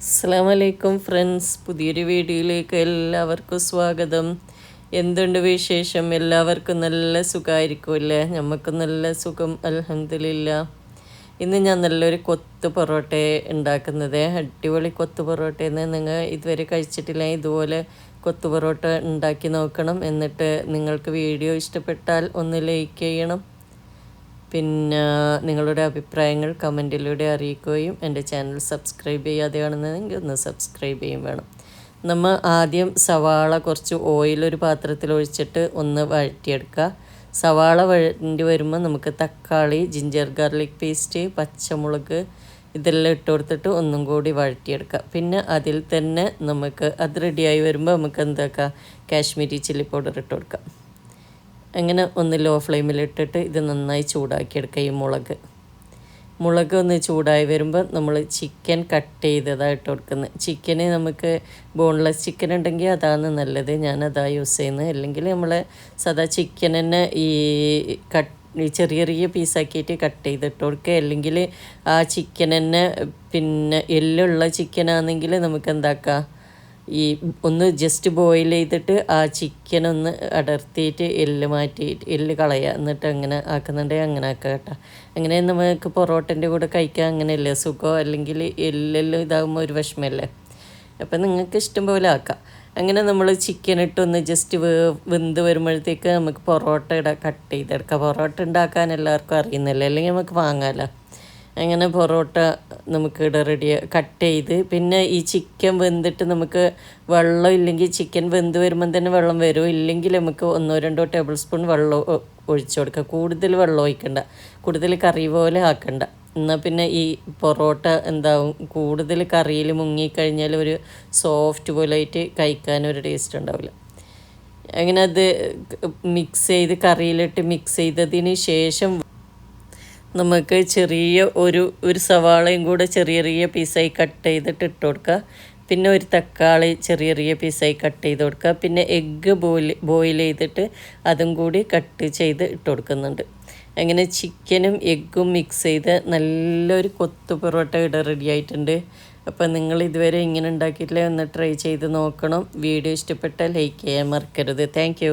അസ്സലാമലൈക്കും ഫ്രണ്ട്സ്, പുതിയൊരു വീഡിയോയിലേക്ക് എല്ലാവർക്കും സ്വാഗതം. എന്തുണ്ട് വിശേഷം? എല്ലാവർക്കും നല്ല സുഖമായിരിക്കുമല്ലേ? നമുക്കും നല്ല സുഖം, അൽഹംദുലില്ലാ. ഇന്ന് ഞാൻ നല്ലൊരു കൊത്ത് പൊറോട്ട ഉണ്ടാക്കുന്നത്. അടിപൊളി കൊത്ത് പൊറോട്ടയെന്ന് നിങ്ങൾ ഇതുവരെ കഴിച്ചിട്ടില്ല. ഇതുപോലെ കൊത്ത് പൊറോട്ട ഉണ്ടാക്കി നോക്കണം. എന്നിട്ട് നിങ്ങൾക്ക് വീഡിയോ ഇഷ്ടപ്പെട്ടാൽ ഒന്ന് ലൈക്ക് ചെയ്യണം. പിന്നെ നിങ്ങളുടെ അഭിപ്രായങ്ങൾ കമൻറ്റിലൂടെ അറിയിക്കുകയും എൻ്റെ ചാനൽ സബ്സ്ക്രൈബ് ചെയ്യാതെയാണെന്നെങ്കിൽ ഒന്ന് സബ്സ്ക്രൈബ് ചെയ്യും വേണം. നമ്മൾ ആദ്യം സവാള കുറച്ച് ഓയിലൊരു പാത്രത്തിൽ ഒഴിച്ചിട്ട് ഒന്ന് വഴറ്റിയെടുക്കുക. സവാള വഴറ്റി വരുമ്പോൾ നമുക്ക് തക്കാളി, ജിഞ്ചർ ഗാർലിക് പേസ്റ്റ്, പച്ചമുളക് ഇതെല്ലാം ഇട്ട് കൊടുത്തിട്ട് ഒന്നും കൂടി വഴറ്റിയെടുക്കുക. പിന്നെ അതിൽ തന്നെ നമുക്ക് അത് റെഡിയായി വരുമ്പോൾ നമുക്ക് എന്താക്കാം, കാശ്മീരി ചില്ലി പൗഡർ ഇട്ട് കൊടുക്കാം. അങ്ങനെ ഒന്ന് ലോ ഫ്ലെയിമിലിട്ടിട്ട് ഇത് നന്നായി ചൂടാക്കിയെടുക്കുക. ഈ മുളക് ഒന്ന് ചൂടായി വരുമ്പോൾ നമ്മൾ ചിക്കൻ കട്ട് ചെയ്തതാണ് ഇട്ട് കൊടുക്കുന്നത്. ചിക്കന് നമുക്ക് ബോൺലെസ് ചിക്കൻ ഉണ്ടെങ്കിൽ അതാണ് നല്ലത്, ഞാനതാണ് യൂസ് ചെയ്യുന്നത്. അല്ലെങ്കിൽ നമ്മൾ സാധാ ചിക്കൻ തന്നെ ഈ ചെറിയ ചെറിയ പീസാക്കിയിട്ട് കട്ട് ചെയ്തിട്ട് കൊടുക്കുക. അല്ലെങ്കിൽ ആ ചിക്കൻ തന്നെ പിന്നെ എല്ലുള്ള ചിക്കനാണെങ്കിൽ നമുക്ക് എന്താക്കാം, ഈ ഒന്ന് ജസ്റ്റ് ബോയിൽ ചെയ്തിട്ട് ആ ചിക്കൻ ഒന്ന് അടർത്തിയിട്ട് എല്ല് മാറ്റിയിട്ട് എല്ല് കളയുക. എന്നിട്ട് അങ്ങനെ ആക്കുന്നുണ്ടെങ്കിൽ അങ്ങനെ ആക്കുക കേട്ടോ. അങ്ങനെ നമുക്ക് പൊറോട്ടൻ്റെ കൂടെ കഴിക്കാൻ അങ്ങനെയല്ലേ സുഖം. അല്ലെങ്കിൽ എല്ലെല്ലാം ഇതാകുമ്പോൾ ഒരു വിഷമല്ലേ. അപ്പം നിങ്ങൾക്ക് ഇഷ്ടം പോലെ ആക്കാം. അങ്ങനെ നമ്മൾ ചിക്കൻ ഇട്ടൊന്ന് ജസ്റ്റ് വെന്ത് വരുമ്പോഴത്തേക്ക് നമുക്ക് പൊറോട്ട കട്ട് ചെയ്തെടുക്കാം. പൊറോട്ട ഉണ്ടാക്കാൻ എല്ലാവർക്കും അറിയുന്നില്ല, അല്ലെങ്കിൽ നമുക്ക് വാങ്ങാമല്ലോ. അങ്ങനെ പൊറോട്ട നമുക്ക് റെഡി കട്ട് ചെയ്ത്, പിന്നെ ഈ ചിക്കൻ വെന്തിട്ട് നമുക്ക് വെള്ളം ഇല്ലെങ്കിൽ ചിക്കൻ വെന്ത് വരുമ്പം തന്നെ വെള്ളം വരും. ഇല്ലെങ്കിൽ നമുക്ക് 1-2 ടേബിൾ സ്പൂൺ വെള്ളം ഒഴിച്ചു കൊടുക്കുക. കൂടുതൽ വെള്ളം ഒഴിക്കണ്ട, കൂടുതൽ കറി പോലെ ആക്കണ്ട. എന്നാൽ പിന്നെ ഈ പൊറോട്ട എന്താവും, കൂടുതൽ കറിയിൽ മുങ്ങിക്കഴിഞ്ഞാൽ ഒരു സോഫ്റ്റ് പോലെ ആയിട്ട് കഴിക്കാനൊരു ടേസ്റ്റ് ഉണ്ടാവില്ല. അങ്ങനെ അത് മിക്സ് ചെയ്ത് കറിയിലിട്ട് മിക്സ് ചെയ്തതിന് ശേഷം നമുക്ക് ചെറിയ ഒരു സവാളയും കൂടെ ചെറിയ ചെറിയ പീസായി കട്ട് ചെയ്തിട്ട് ഇട്ട് കൊടുക്കുക. പിന്നെ ഒരു തക്കാളി ചെറിയ ചെറിയ പീസായി കട്ട് ചെയ്ത് കൊടുക്കുക. പിന്നെ എഗ്ഗ് ബോയിൽ ചെയ്തിട്ട് അതും കൂടി കട്ട് ചെയ്ത് ഇട്ട് കൊടുക്കുന്നുണ്ട്. അങ്ങനെ ചിക്കനും എഗ്ഗും മിക്സ് ചെയ്ത് നല്ലൊരു കൊത്തു പൊറോട്ട ഇവിടെ റെഡി ആയിട്ടുണ്ട്. അപ്പം നിങ്ങൾ ഇതുവരെ ഇങ്ങനെ ഉണ്ടാക്കിയിട്ടില്ല, ഒന്ന് ട്രൈ ചെയ്ത് നോക്കണം. വീഡിയോ ഇഷ്ടപ്പെട്ടാൽ ലൈക്ക് ചെയ്യാൻ മറക്കരുത്. താങ്ക്